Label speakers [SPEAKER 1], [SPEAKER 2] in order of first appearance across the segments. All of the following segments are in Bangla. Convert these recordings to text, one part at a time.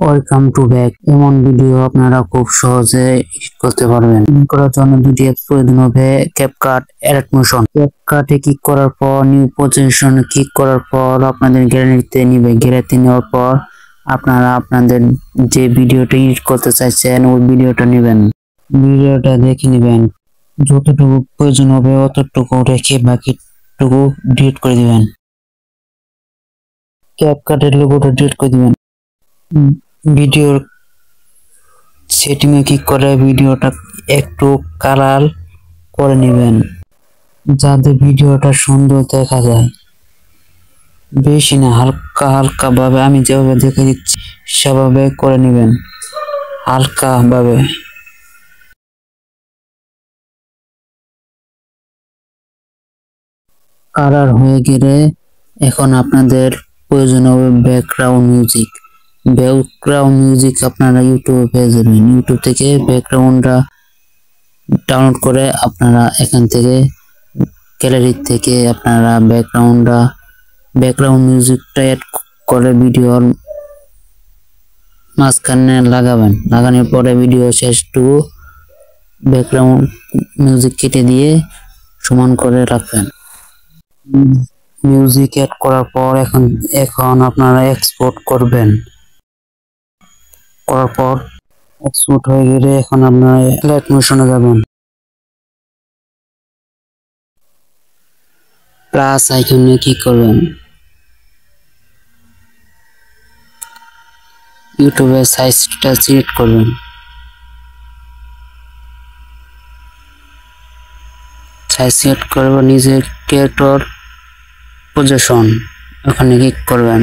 [SPEAKER 1] Welcome to back. এমন ভিডিও আপনারা খুব সহজে এডিট করতে পারবেন। করার জন্য দুটি অ্যাপস প্রয়োজন হবে, ক্যাপকাট, এডিট মোশন। ক্যাপকাটে ক্লিক করার পর নিউ পজিশন ক্লিক করার পর আপনাদের গ্যালারিতে নিবে। গ্যালারিতে নেওয়ার পর আপনারা আপনাদের যে ভিডিওটা এডিট করতে চাইছেন ওই ভিডিওটা নেবেন। ভিডিওটা দেখে নেবেন, যতটুকু প্রয়োজন হবে অতটুকু রেখে বাকিটুকু ডিলিট করে দিবেন। ক্যাপকাটের লোগোটা ডিলিট করে দিবেন। ভিডিওর সেটিং এ ক্লিক করে ভিডিওটা একটু কালার করে নেবেন যাতে ভিডিওটা সুন্দর দেখা যায়। বেশি না, হালকা হালকা ভাবে আমি যেভাবে দেখে দিচ্ছি সেভাবে করে নেবেন, হালকা ভাবে। কালার হয়ে গেলে এখন আপনাদের প্রয়োজন হবে ব্যাকগ্রাউন্ড মিউজিক। ব্যাকগ্রাউন্ড মিউজিক আপনারা ইউটিউবে পেয়ে যাবেন। ইউটিউব থেকে ব্যাকগ্রাউন্ডটা ডাউনলোড করে আপনারা এখান থেকে গ্যালারি থেকে আপনারা ব্যাকগ্রাউন্ড মিউজিকটা অ্যাড করে ভিডিওর মাঝখানে লাগাবেন। লাগানোর পরে ভিডিও শেষটুকু ব্যাকগ্রাউন্ড মিউজিক কেটে দিয়ে সমান করে রাখবেন। মিউজিক অ্যাড করার পর এখন আপনারা এক্সপোর্ট করবেন। করার পর এক্সপোর্ট হয়ে গেলে এখন আপনারা এডিট মোশনে যাবেন। প্লাস আইকনে ক্লিক করবেন। ইউটিউবের সাইজটা সিলেক্ট করবেন। সাইজ সিলেক্ট করব, নিজের ক্রিয়েটর পজিশন ওখানে ক্লিক করবেন।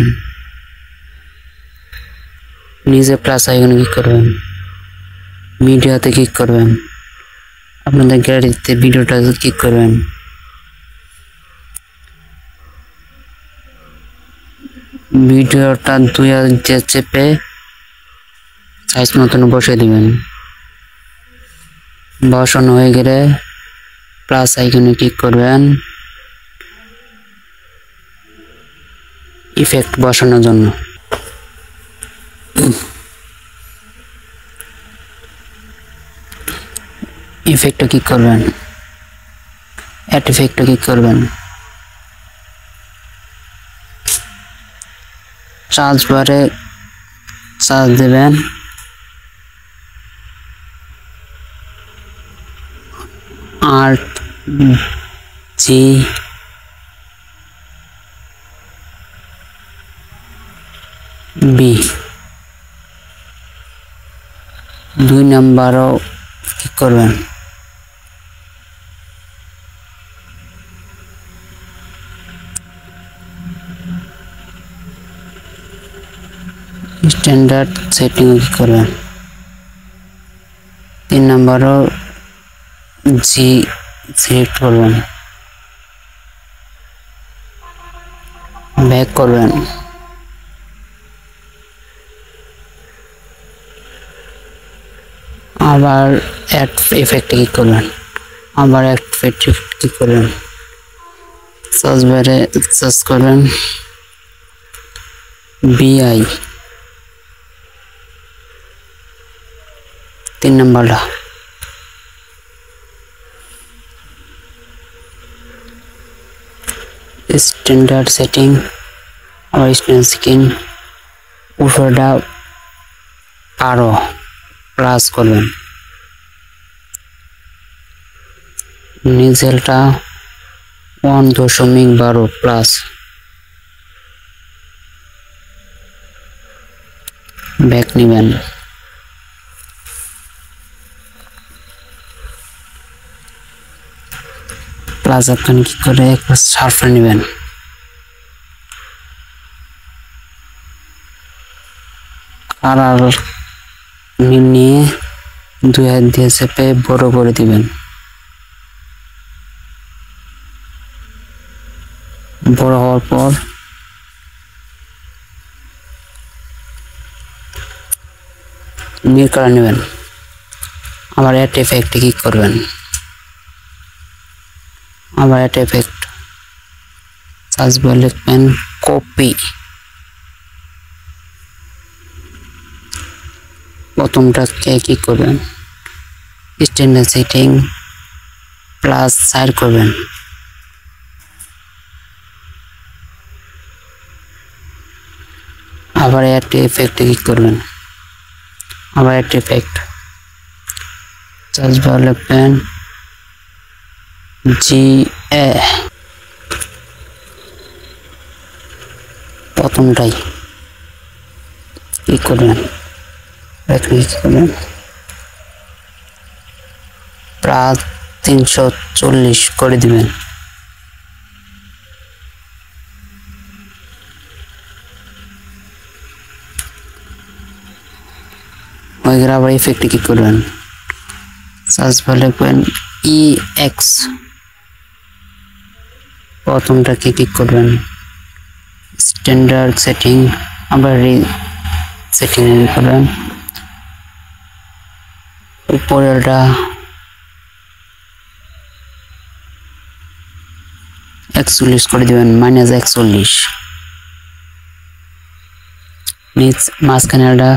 [SPEAKER 1] নিজে প্লাস আইকনে ক্লিক করবেন, মিডিয়াতে ক্লিক করবেন, আপনাদের গ্যালারিতে ভিডিওটা ক্লিক করবেন। ভিডিওটা 2 ইঞ্চি চেপে সাইজ মতন বসে দিবেন। বসানো হয়ে গেলে প্লাস আইকনে ক্লিক করবেন ইফেক্ট বসানোর জন্য। ইফেক্টে ক্লিক করবেন, অ্যাড ইফেক্টে ক্লিক করবেন। সার্চ বারে সার্চ দেবেন RGB 2 নাম্বারও ক্লিক করবেন। স্ট্যান্ডার্ড সেটিং ক্লিক করবেন। 3 নাম্বারও জি সিলেক্ট করবেন। ব্যাক করবেন। আবার অ্যাড ইফেক্টে ক্লিক করবেন। আবার অ্যাড ইফেক্টে ক্লিক করবেন। সার্চ বারে সার্চ করবেন BI 3 নাম্বারটা। স্ট্যান্ডার্ড সেটিং, আবার স্ট্যান্ডার্ড স্ক্রিন উপরটা আরো প্লাস করবেন। নিচেরটা 1.12 প্লাস। ব্যাক নেবেন। প্লাস আইকনে ক্লিক করে একটু শার্পে নেবেন। কালার নিয়ে 2 হাত দিয়ে চেপে বড় করে দিবেন। বড় হওয়ার পর নীল কালার নেবেন। আবার অ্যাড ইফেক্টে ক্লিক করবেন। আবার অ্যাড ইফেক্ট, সার্চ বারে লিখবেন কপি, প্রথমটাকে কি করবেন, স্ট্যান্ডার্ড সেটিং প্লাস সাইড করবেন। আবার অ্যাড ইফেক্টে ক্লিক করবেন, আবার অ্যাড ইফেক্ট, সার্চ বার লিখবেন GA, প্রথমটাই ক্লিক করবেন, ক্লিক করবেন, প্রায় 340 করে দিবেন। আবার ইফেক্টে ক্লিক করবেন, সার্চ বার লিখবেন EX, প্রথমটাকে ক্লিক করবেন, স্ট্যান্ডার্ড সেটিং, আবার সেটিং করবেন, উপরেরটা 41 করে দিবেন, -41, মাঝখানেরটা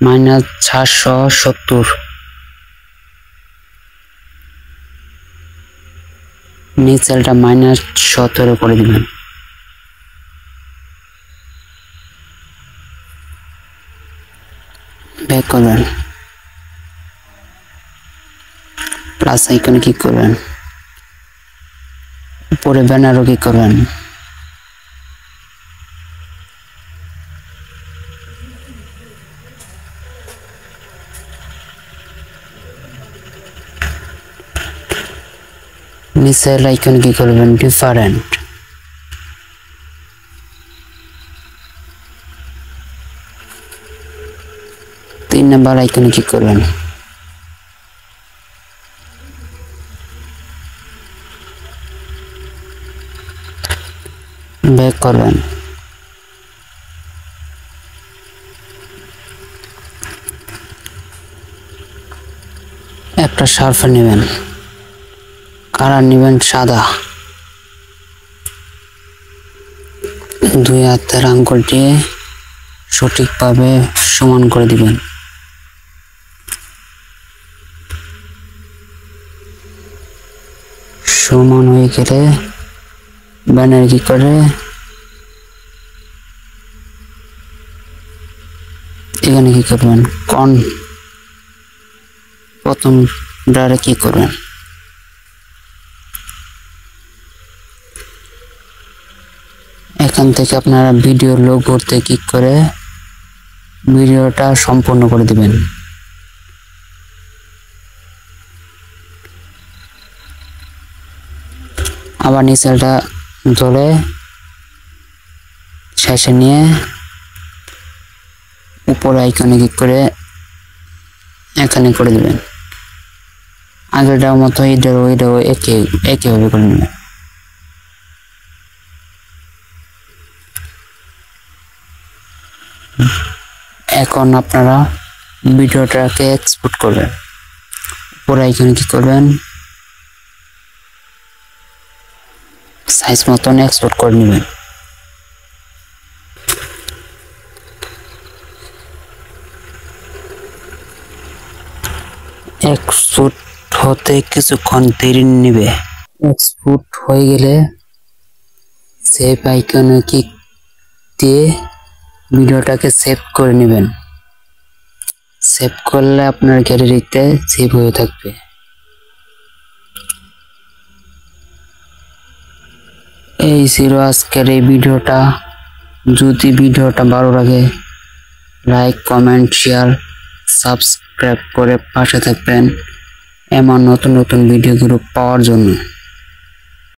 [SPEAKER 1] -470, নিচেরটা -17 করে দিবেন। ব্যাক করবেন, প্লাস আইকনে ক্লিক করবেন, উপরে ব্যানারও ক্লিক করবেন, নিচের আইকনে কি করবেন, ডিফারেন্ট, তিন নাম্বার আইকনে কি করবেন, ব্যাক করবেন, একটা শার্পনার নেবেন, কালার নেবেন সাদা, দুই হাতের আঙ্গুল দিয়ে সঠিকভাবে সমান করে দিবেন। সমান হয়ে গেলে ব্যানার কি করে এখানে কি করবেন, প্রথম ডারে কি করবেন, এখান থেকে আপনারা ভিডিও লোগোতে ক্লিক করে ভিডিওটা সম্পূর্ণ করে দিবেন। আবার নিচেরটা ধরে শেষে নিয়ে উপরে আইকনে ক্লিক করে এখানে করে দিবেন। আগেরটার মতো ওইটাও একইভাবে করে নেবেন। এখন আপনারা ভিডিওটাকে এক্সপোর্ট করবেন, উপরে আইকনে ক্লিক করবেন, সাইজ মতন এক্সপোর্ট করে নেবেন। এক্সপোর্ট হতে কিছুক্ষণ দেরি নেবে। এক্সপোর্ট হয়ে গেলে সেভ আইকনে ক্লিক দিয়ে ভিডিওটাকে সেভ করে নেবেন। সেভ করলে আপনার গ্যালারিতে সেভ হয়ে থাকবে। এই ছিল আজকের এই ভিডিওটা। যদি ভিডিওটা ভালো লাগে লাইক, কমেন্ট, শেয়ার, সাবস্ক্রাইব করে পাশে থাকবেন এমন নতুন নতুন ভিডিওগুলো পাওয়ার জন্য।